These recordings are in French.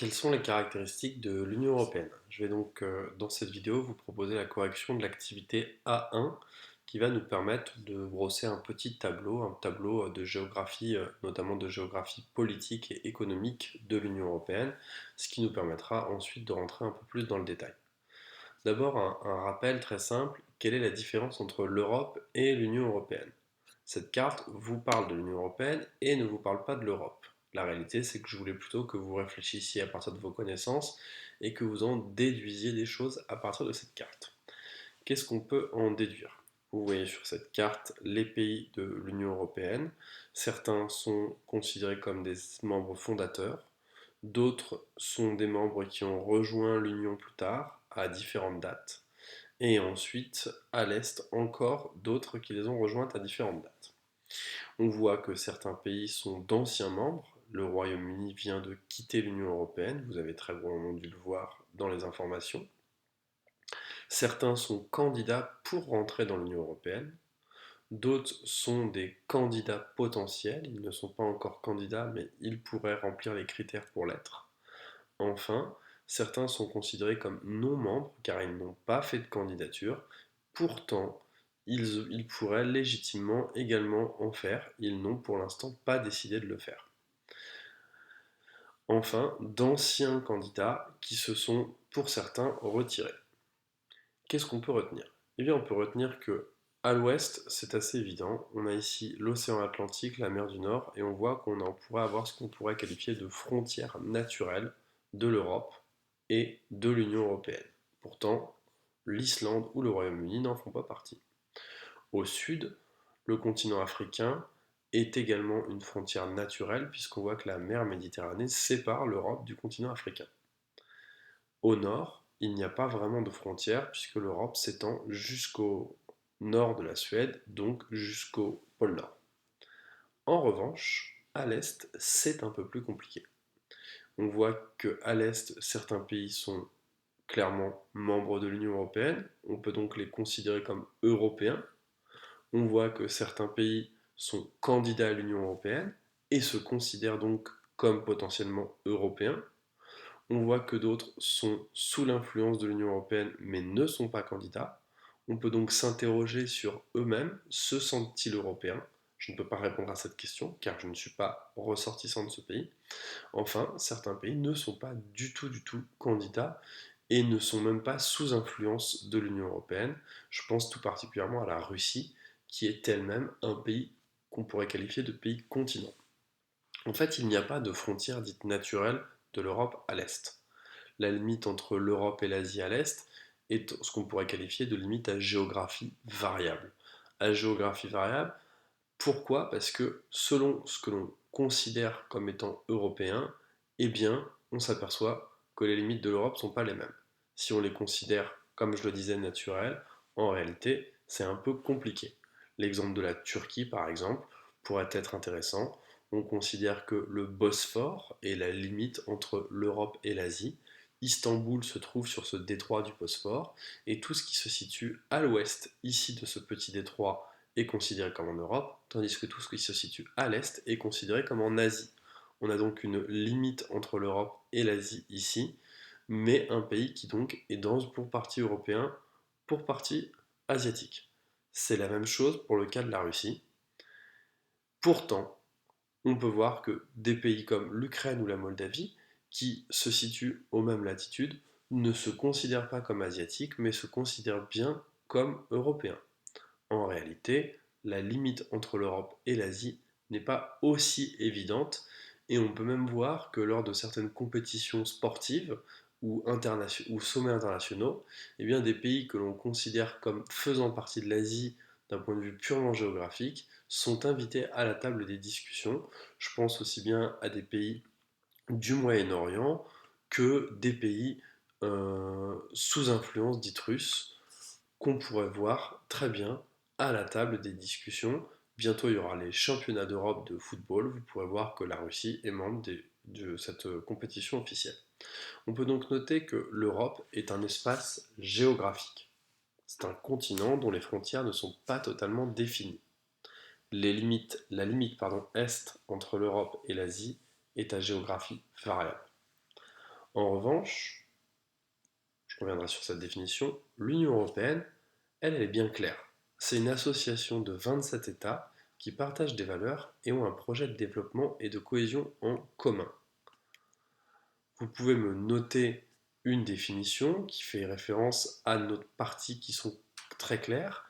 Quelles sont les caractéristiques de l'Union européenne? Je vais donc dans cette vidéo vous proposer la correction de l'activité A1 qui va nous permettre de brosser un tableau de géographie, notamment de géographie politique et économique de l'Union européenne, ce qui nous permettra ensuite de rentrer un peu plus dans le détail. D'abord un rappel très simple, quelle est la différence entre l'Europe et l'Union européenne? Cette carte vous parle de l'Union européenne et ne vous parle pas de l'Europe. La réalité, c'est que je voulais plutôt que vous réfléchissiez à partir de vos connaissances et que vous en déduisiez des choses à partir de cette carte. Qu'est-ce qu'on peut en déduire? Vous voyez sur cette carte les pays de l'Union européenne. Certains sont considérés comme des membres fondateurs, d'autres sont des membres qui ont rejoint l'Union plus tard, à différentes dates, et ensuite, à l'Est, encore d'autres qui les ont rejointes à différentes dates. On voit que certains pays sont d'anciens membres. Le Royaume-Uni vient de quitter l'Union européenne, vous avez très probablement dû le voir dans les informations. Certains sont candidats pour rentrer dans l'Union européenne. D'autres sont des candidats potentiels, ils ne sont pas encore candidats, mais ils pourraient remplir les critères pour l'être. Enfin, certains sont considérés comme non-membres car ils n'ont pas fait de candidature. Pourtant, ils pourraient légitimement également en faire. Ils n'ont pour l'instant pas décidé de le faire. Enfin, d'anciens candidats qui se sont pour certains retirés. Qu'est-ce qu'on peut retenir? Eh bien, on peut retenir que à l'ouest, c'est assez évident. On a ici l'océan Atlantique, la mer du Nord, et on voit qu'on pourrait avoir ce qu'on pourrait qualifier de frontière naturelle de l'Europe et de l'Union européenne. Pourtant, l'Islande ou le Royaume-Uni n'en font pas partie. Au sud, le continent africain est également une frontière naturelle puisqu'on voit que la mer Méditerranée sépare l'Europe du continent africain. Au nord, il n'y a pas vraiment de frontière puisque l'Europe s'étend jusqu'au nord de la Suède, donc jusqu'au pôle Nord. En revanche, à l'est, c'est un peu plus compliqué. On voit qu'à l'est, certains pays sont clairement membres de l'Union européenne, on peut donc les considérer comme européens. On voit que certains pays sont candidats à l'Union européenne et se considèrent donc comme potentiellement européens. On voit que d'autres sont sous l'influence de l'Union européenne mais ne sont pas candidats. On peut donc s'interroger sur eux-mêmes, se sentent-ils européens? Je ne peux pas répondre à cette question car je ne suis pas ressortissant de ce pays. Enfin, certains pays ne sont pas du tout candidats et ne sont même pas sous influence de l'Union européenne. Je pense tout particulièrement à la Russie, qui est elle-même un pays qu'on pourrait qualifier de pays continent. En fait, il n'y a pas de frontière dite naturelle de l'Europe à l'Est. La limite entre l'Europe et l'Asie à l'Est est ce qu'on pourrait qualifier de limite à géographie variable. À géographie variable, pourquoi? Parce que selon ce que l'on considère comme étant européen, eh bien, on s'aperçoit que les limites de l'Europe ne sont pas les mêmes. Si on les considère, comme je le disais, naturelles, en réalité, c'est un peu compliqué. L'exemple de la Turquie, par exemple, pourrait être intéressant. On considère que le Bosphore est la limite entre l'Europe et l'Asie. Istanbul se trouve sur ce détroit du Bosphore, et tout ce qui se situe à l'ouest, ici de ce petit détroit, est considéré comme en Europe, tandis que tout ce qui se situe à l'est est considéré comme en Asie. On a donc une limite entre l'Europe et l'Asie ici, mais un pays qui donc est pour partie européen, pour partie asiatique. C'est la même chose pour le cas de la Russie. Pourtant, on peut voir que des pays comme l'Ukraine ou la Moldavie, qui se situent aux mêmes latitudes, ne se considèrent pas comme asiatiques, mais se considèrent bien comme européens. En réalité, la limite entre l'Europe et l'Asie n'est pas aussi évidente et on peut même voir que lors de certaines compétitions sportives ou sommets internationaux, eh bien des pays que l'on considère comme faisant partie de l'Asie d'un point de vue purement géographique sont invités à la table des discussions. Je pense aussi bien à des pays du Moyen-Orient que des pays sous influence dite russe qu'on pourrait voir très bien à la table des discussions. Bientôt, il y aura les championnats d'Europe de football. Vous pourrez voir que la Russie est membre de cette compétition officielle. On peut donc noter que l'Europe est un espace géographique. C'est un continent dont les frontières ne sont pas totalement définies. La limite est entre l'Europe et l'Asie est à géographie variable. En revanche, je reviendrai sur cette définition, l'Union européenne, elle est bien claire. C'est une association de 27 États qui partagent des valeurs et ont un projet de développement et de cohésion en commun. Vous pouvez me noter une définition qui fait référence à nos parties qui sont très claires.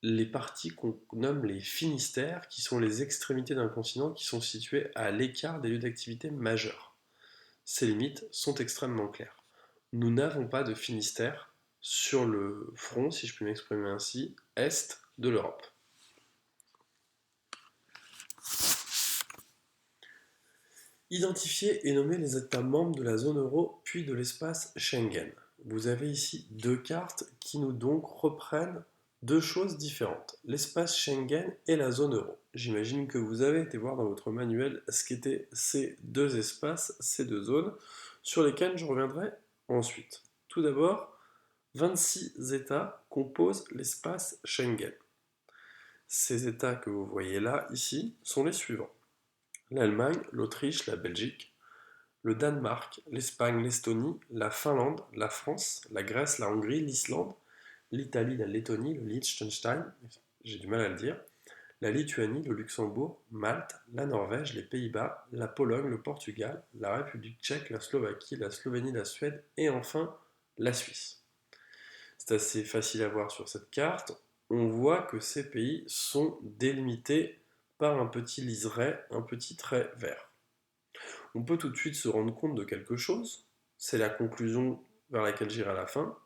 Les parties qu'on nomme les finistères, qui sont les extrémités d'un continent qui sont situées à l'écart des lieux d'activité majeurs. Ces limites sont extrêmement claires. Nous n'avons pas de finistère sur le front, si je puis m'exprimer ainsi, est de l'Europe. Identifier et nommer les États membres de la zone euro puis de l'espace Schengen. Vous avez ici deux cartes qui nous donc reprennent deux choses différentes, l'espace Schengen et la zone euro. J'imagine que vous avez été voir dans votre manuel ce qu'étaient ces deux espaces, ces deux zones, sur lesquelles je reviendrai ensuite. Tout d'abord, 26 États composent l'espace Schengen. Ces États que vous voyez là, ici, sont les suivants. L'Allemagne, l'Autriche, la Belgique, le Danemark, l'Espagne, l'Estonie, la Finlande, la France, la Grèce, la Hongrie, l'Islande, l'Italie, la Lettonie, le Liechtenstein, j'ai du mal à le dire, la Lituanie, le Luxembourg, Malte, la Norvège, les Pays-Bas, la Pologne, le Portugal, la République tchèque, la Slovaquie, la Slovénie, la Suède et enfin la Suisse. C'est assez facile à voir sur cette carte. On voit que ces pays sont délimités par un petit liseré, un petit trait vert. On peut tout de suite se rendre compte de quelque chose, c'est la conclusion vers laquelle j'irai à la fin,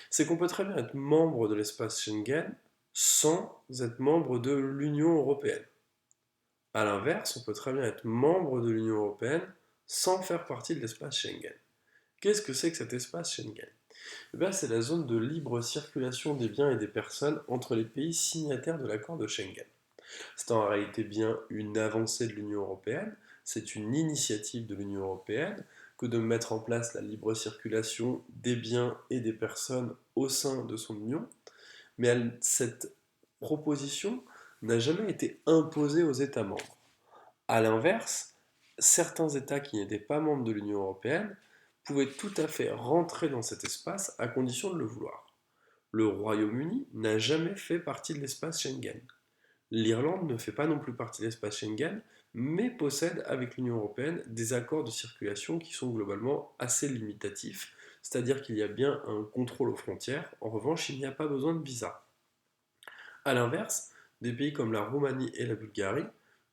c'est qu'on peut très bien être membre de l'espace Schengen sans être membre de l'Union européenne. A l'inverse, on peut très bien être membre de l'Union européenne sans faire partie de l'espace Schengen. Qu'est-ce que c'est que cet espace Schengen? C'est la zone de libre circulation des biens et des personnes entre les pays signataires de l'accord de Schengen. C'est en réalité bien une avancée de l'Union européenne, c'est une initiative de l'Union européenne que de mettre en place la libre circulation des biens et des personnes au sein de son Union, mais cette proposition n'a jamais été imposée aux États membres. A l'inverse, certains États qui n'étaient pas membres de l'Union européenne pouvaient tout à fait rentrer dans cet espace à condition de le vouloir. Le Royaume-Uni n'a jamais fait partie de l'espace Schengen. L'Irlande ne fait pas non plus partie de l'espace Schengen, mais possède avec l'Union européenne des accords de circulation qui sont globalement assez limitatifs, c'est-à-dire qu'il y a bien un contrôle aux frontières, en revanche il n'y a pas besoin de visa. A l'inverse, des pays comme la Roumanie et la Bulgarie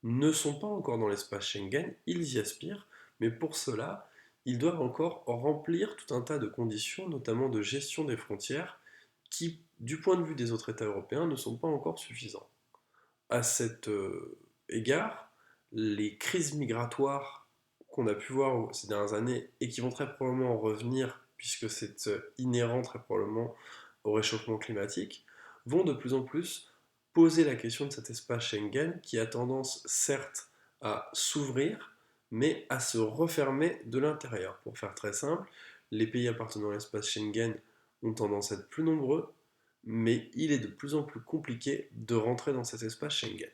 ne sont pas encore dans l'espace Schengen, ils y aspirent, mais pour cela, ils doivent encore remplir tout un tas de conditions, notamment de gestion des frontières, qui, du point de vue des autres États européens, ne sont pas encore suffisants. À cet égard, les crises migratoires qu'on a pu voir ces dernières années et qui vont très probablement revenir, puisque c'est inhérent très probablement au réchauffement climatique, vont de plus en plus poser la question de cet espace Schengen qui a tendance certes à s'ouvrir, mais à se refermer de l'intérieur. Pour faire très simple, les pays appartenant à l'espace Schengen ont tendance à être plus nombreux, mais il est de plus en plus compliqué de rentrer dans cet espace Schengen.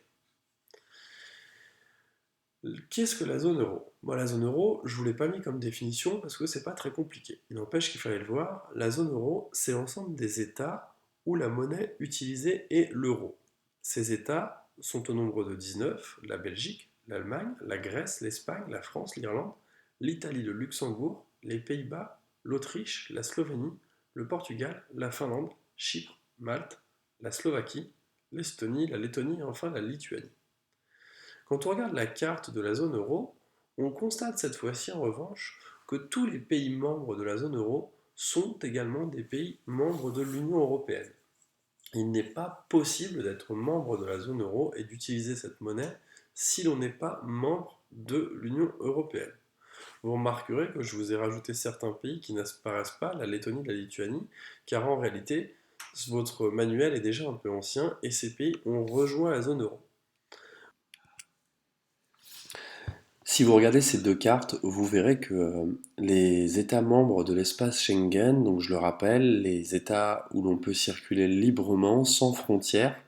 Qu'est-ce que la zone euro? La zone euro, je ne vous l'ai pas mis comme définition parce que c'est pas très compliqué. Il n'empêche qu'il fallait le voir, la zone euro, c'est l'ensemble des États où la monnaie utilisée est l'euro. Ces États sont au nombre de 19, la Belgique, l'Allemagne, la Grèce, l'Espagne, la France, l'Irlande, l'Italie, le Luxembourg, les Pays-Bas, l'Autriche, la Slovénie, le Portugal, la Finlande, Chypre, Malte, la Slovaquie, l'Estonie, la Lettonie et enfin la Lituanie. Quand on regarde la carte de la zone euro, on constate cette fois-ci en revanche que tous les pays membres de la zone euro sont également des pays membres de l'Union européenne. Il n'est pas possible d'être membre de la zone euro et d'utiliser cette monnaie si l'on n'est pas membre de l'Union européenne. Vous remarquerez que je vous ai rajouté certains pays qui n'apparaissent pas, la Lettonie, la Lituanie, car en réalité, votre manuel est déjà un peu ancien et ces pays ont rejoint la zone euro. Si vous regardez ces deux cartes, vous verrez que les États membres de l'espace Schengen, donc je le rappelle, les États où l'on peut circuler librement, sans frontières,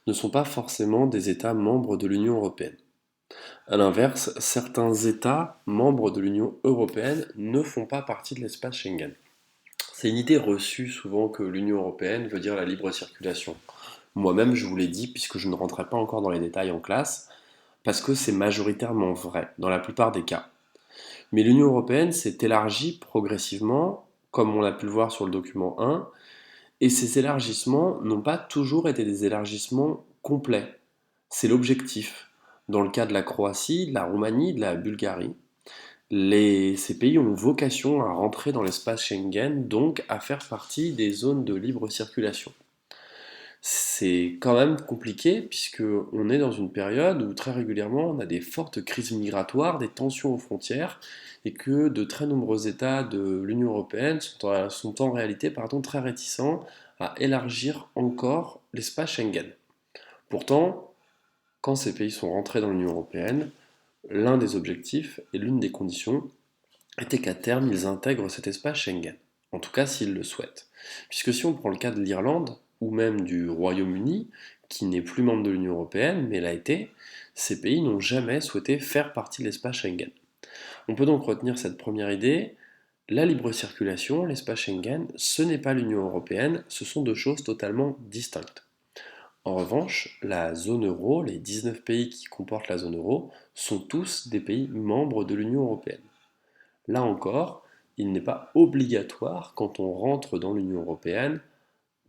ne sont pas forcément des États membres de l'Union européenne. À l'inverse, certains États membres de l'Union européenne ne font pas partie de l'espace Schengen. C'est une idée reçue souvent que l'Union européenne veut dire la libre circulation. Moi-même, je vous l'ai dit, puisque je ne rentrais pas encore dans les détails en classe, parce que c'est majoritairement vrai, dans la plupart des cas. Mais l'Union européenne s'est élargie progressivement, comme on a pu le voir sur le document 1, et ces élargissements n'ont pas toujours été des élargissements complets. C'est l'objectif. Dans le cas de la Croatie, de la Roumanie, de la Bulgarie, ces pays ont vocation à rentrer dans l'espace Schengen, donc à faire partie des zones de libre circulation. C'est quand même compliqué puisque on est dans une période où très régulièrement on a des fortes crises migratoires, des tensions aux frontières et que de très nombreux États de l'Union européenne sont en réalité très réticents à élargir encore l'espace Schengen. Pourtant, quand ces pays sont rentrés dans l'Union européenne, l'un des objectifs et l'une des conditions était qu'à terme ils intègrent cet espace Schengen. En tout cas s'ils le souhaitent. Puisque si on prend le cas de l'Irlande, ou même du Royaume-Uni, qui n'est plus membre de l'Union européenne, mais l'a été, ces pays n'ont jamais souhaité faire partie de l'espace Schengen. On peut donc retenir cette première idée, la libre circulation, l'espace Schengen, ce n'est pas l'Union européenne, ce sont deux choses totalement distinctes. En revanche, la zone euro, les 19 pays qui comportent la zone euro, sont tous des pays membres de l'Union européenne. Là encore, il n'est pas obligatoire, quand on rentre dans l'Union européenne,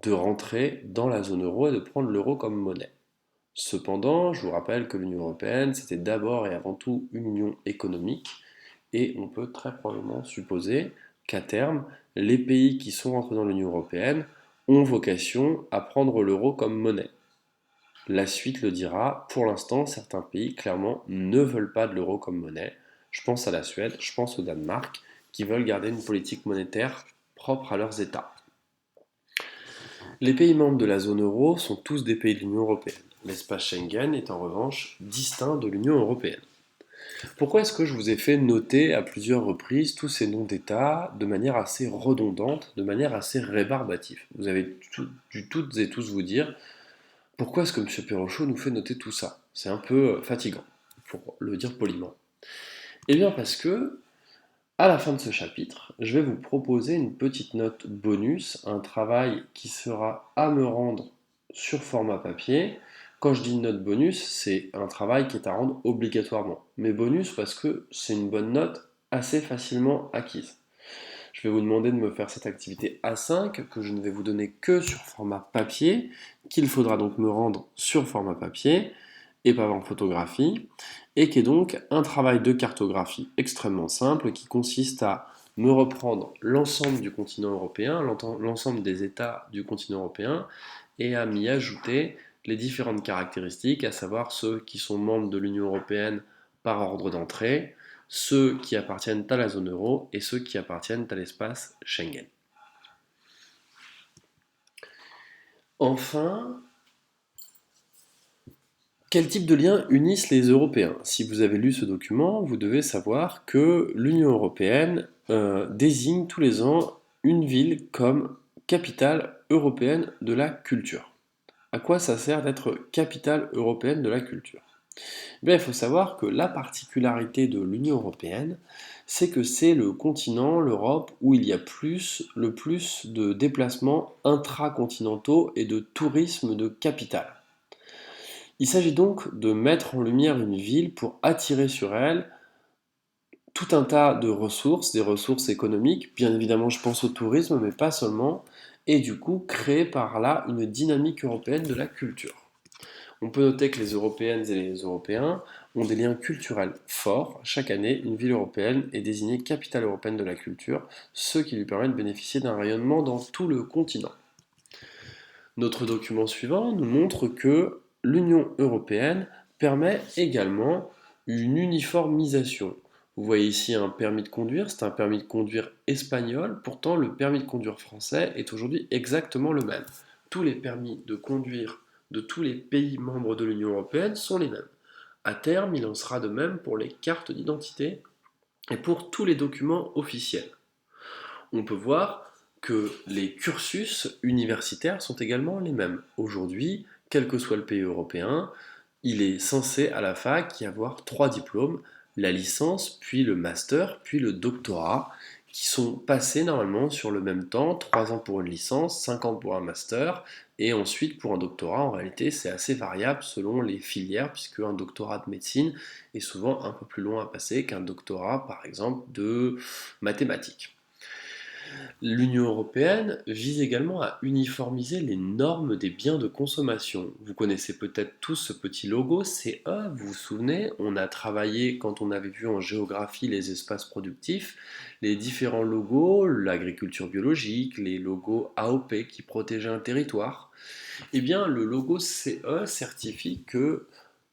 de rentrer dans la zone euro et de prendre l'euro comme monnaie. Cependant, je vous rappelle que l'Union européenne, c'était d'abord et avant tout une union économique, et on peut très probablement supposer qu'à terme, les pays qui sont rentrés dans l'Union européenne ont vocation à prendre l'euro comme monnaie. La suite le dira, pour l'instant, certains pays, clairement, ne veulent pas de l'euro comme monnaie. Je pense à la Suède, je pense au Danemark, qui veulent garder une politique monétaire propre à leurs États. Les pays membres de la zone euro sont tous des pays de l'Union européenne. L'espace Schengen est en revanche distinct de l'Union européenne. Pourquoi est-ce que je vous ai fait noter à plusieurs reprises tous ces noms d'États de manière assez redondante, de manière assez rébarbative? Vous avez dû toutes et tous vous dire pourquoi est-ce que M. Perrochot nous fait noter tout ça? C'est un peu fatigant, pour le dire poliment. Eh bien parce que, à la fin de ce chapitre, je vais vous proposer une petite note bonus, un travail qui sera à me rendre sur format papier. Quand je dis une note bonus, c'est un travail qui est à rendre obligatoirement. Mais bonus parce que c'est une bonne note assez facilement acquise. Je vais vous demander de me faire cette activité A5 que je ne vais vous donner que sur format papier, qu'il faudra donc me rendre sur format papier et pas en photographie, et qui est donc un travail de cartographie extrêmement simple qui consiste à me reprendre l'ensemble du continent européen, l'ensemble des États du continent européen, et à m'y ajouter les différentes caractéristiques, à savoir ceux qui sont membres de l'Union européenne par ordre d'entrée, ceux qui appartiennent à la zone euro et ceux qui appartiennent à l'espace Schengen. Enfin, quel type de liens unissent les Européens? Si vous avez lu ce document, vous devez savoir que l'Union européenne désigne tous les ans une ville comme capitale européenne de la culture. À quoi ça sert d'être capitale européenne de la culture? Eh bien, il faut savoir que la particularité de l'Union européenne, c'est que c'est le continent, l'Europe, où il y a le plus de déplacements intracontinentaux et de tourisme de capitale. Il s'agit donc de mettre en lumière une ville pour attirer sur elle tout un tas de ressources, des ressources économiques, bien évidemment je pense au tourisme, mais pas seulement, et du coup créer par là une dynamique européenne de la culture. On peut noter que les Européennes et les Européens ont des liens culturels forts. Chaque année, une ville européenne est désignée capitale européenne de la culture, ce qui lui permet de bénéficier d'un rayonnement dans tout le continent. Notre document suivant nous montre que l'Union européenne permet également une uniformisation. Vous voyez ici un permis de conduire, c'est un permis de conduire espagnol, pourtant le permis de conduire français est aujourd'hui exactement le même. Tous les permis de conduire de tous les pays membres de l'Union européenne sont les mêmes. À terme, il en sera de même pour les cartes d'identité et pour tous les documents officiels. On peut voir que les cursus universitaires sont également les mêmes. Aujourd'hui, quel que soit le pays européen, il est censé à la fac y avoir trois diplômes, la licence, puis le master, puis le doctorat, qui sont passés normalement sur le même temps, 3 ans pour une licence, 5 ans pour un master, et ensuite pour un doctorat, en réalité c'est assez variable selon les filières, puisque un doctorat de médecine est souvent un peu plus long à passer qu'un doctorat par exemple de mathématiques. L'Union européenne vise également à uniformiser les normes des biens de consommation. Vous connaissez peut-être tous ce petit logo CE, vous vous souvenez, on a travaillé quand on avait vu en géographie les espaces productifs, les différents logos, l'agriculture biologique, les logos AOP qui protégeaient un territoire. Eh bien, le logo CE certifie que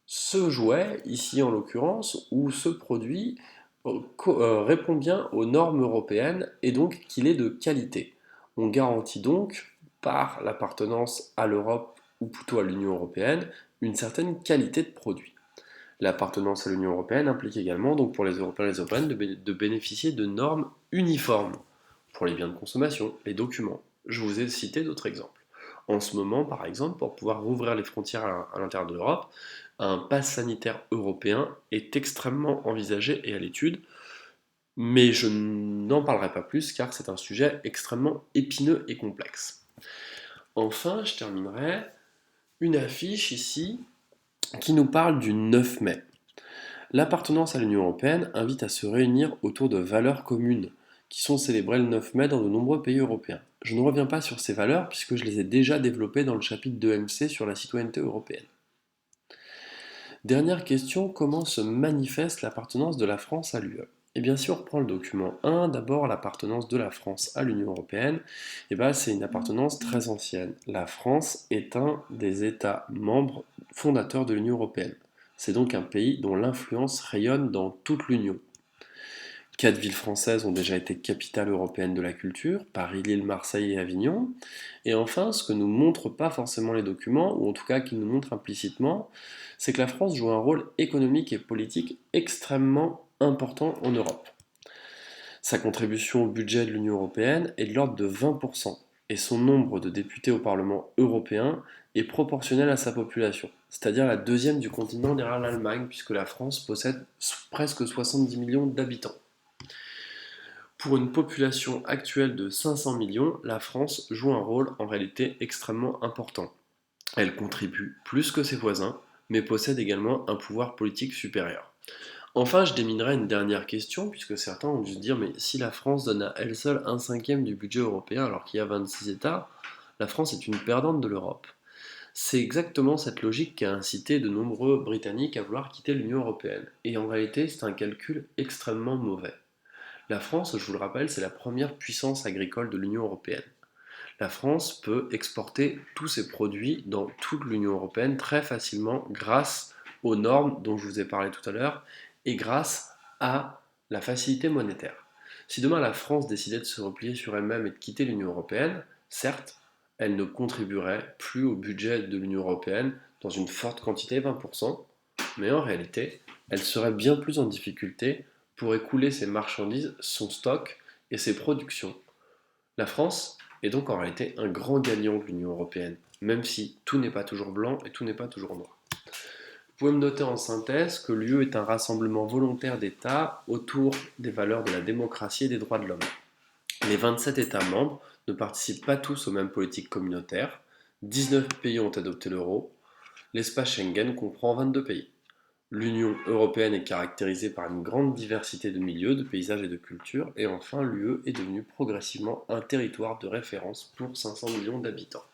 ce jouet, ici en l'occurrence, ou ce produit, répond bien aux normes européennes et donc qu'il est de qualité. On garantit donc, par l'appartenance à l'Europe ou plutôt à l'Union européenne, une certaine qualité de produit. L'appartenance à l'Union européenne implique également donc pour les Européens et les Européennes de bénéficier de normes uniformes pour les biens de consommation, les documents. Je vous ai cité d'autres exemples. En ce moment, par exemple, pour pouvoir rouvrir les frontières à l'intérieur de l'Europe, un pass sanitaire européen est extrêmement envisagé et à l'étude, mais je n'en parlerai pas plus car c'est un sujet extrêmement épineux et complexe. Enfin, je terminerai une affiche ici qui nous parle du 9 mai. L'appartenance à l'Union européenne invite à se réunir autour de valeurs communes qui sont célébrées le 9 mai dans de nombreux pays européens. Je ne reviens pas sur ces valeurs puisque je les ai déjà développées dans le chapitre 2MC sur la citoyenneté européenne. Dernière question, comment se manifeste l'appartenance de la France à l'UE? Et bien si on reprend le document 1, d'abord l'appartenance de la France à l'Union européenne, c'est une appartenance très ancienne. La France est un des États membres fondateurs de l'Union européenne. C'est donc un pays dont l'influence rayonne dans toute l'Union. 4 villes françaises ont déjà été capitales européennes de la culture, Paris, Lille, Marseille et Avignon. Et enfin, ce que nous montrent pas forcément les documents, ou en tout cas qui nous montrent implicitement, c'est que la France joue un rôle économique et politique extrêmement important en Europe. Sa contribution au budget de l'Union européenne est de l'ordre de 20%, et son nombre de députés au Parlement européen est proportionnel à sa population, c'est-à-dire la deuxième du continent derrière l'Allemagne, puisque la France possède presque 70 millions d'habitants. Pour une population actuelle de 500 millions, la France joue un rôle en réalité extrêmement important. Elle contribue plus que ses voisins, mais possède également un pouvoir politique supérieur. Enfin, je déminerai une dernière question, puisque certains ont dû se dire, mais si la France donne à elle seule un cinquième du budget européen alors qu'il y a 26 États, la France est une perdante de l'Europe. C'est exactement cette logique qui a incité de nombreux Britanniques à vouloir quitter l'Union européenne. Et en réalité, c'est un calcul extrêmement mauvais. La France, je vous le rappelle, c'est la première puissance agricole de l'Union européenne. La France peut exporter tous ses produits dans toute l'Union européenne très facilement grâce aux normes dont je vous ai parlé tout à l'heure et grâce à la facilité monétaire. Si demain la France décidait de se replier sur elle-même et de quitter l'Union européenne, certes, elle ne contribuerait plus au budget de l'Union européenne dans une forte quantité, 20%, mais en réalité, elle serait bien plus en difficulté pour écouler ses marchandises, son stock et ses productions. La France est donc en réalité un grand gagnant de l'Union européenne, même si tout n'est pas toujours blanc et tout n'est pas toujours noir. Vous pouvez me noter en synthèse que l'UE est un rassemblement volontaire d'États autour des valeurs de la démocratie et des droits de l'homme. Les 27 États membres ne participent pas tous aux mêmes politiques communautaires. 19 pays ont adopté l'euro. L'espace Schengen comprend 22 pays. L'Union européenne est caractérisée par une grande diversité de milieux, de paysages et de cultures. Et enfin, l'UE est devenue progressivement un territoire de référence pour 500 millions d'habitants.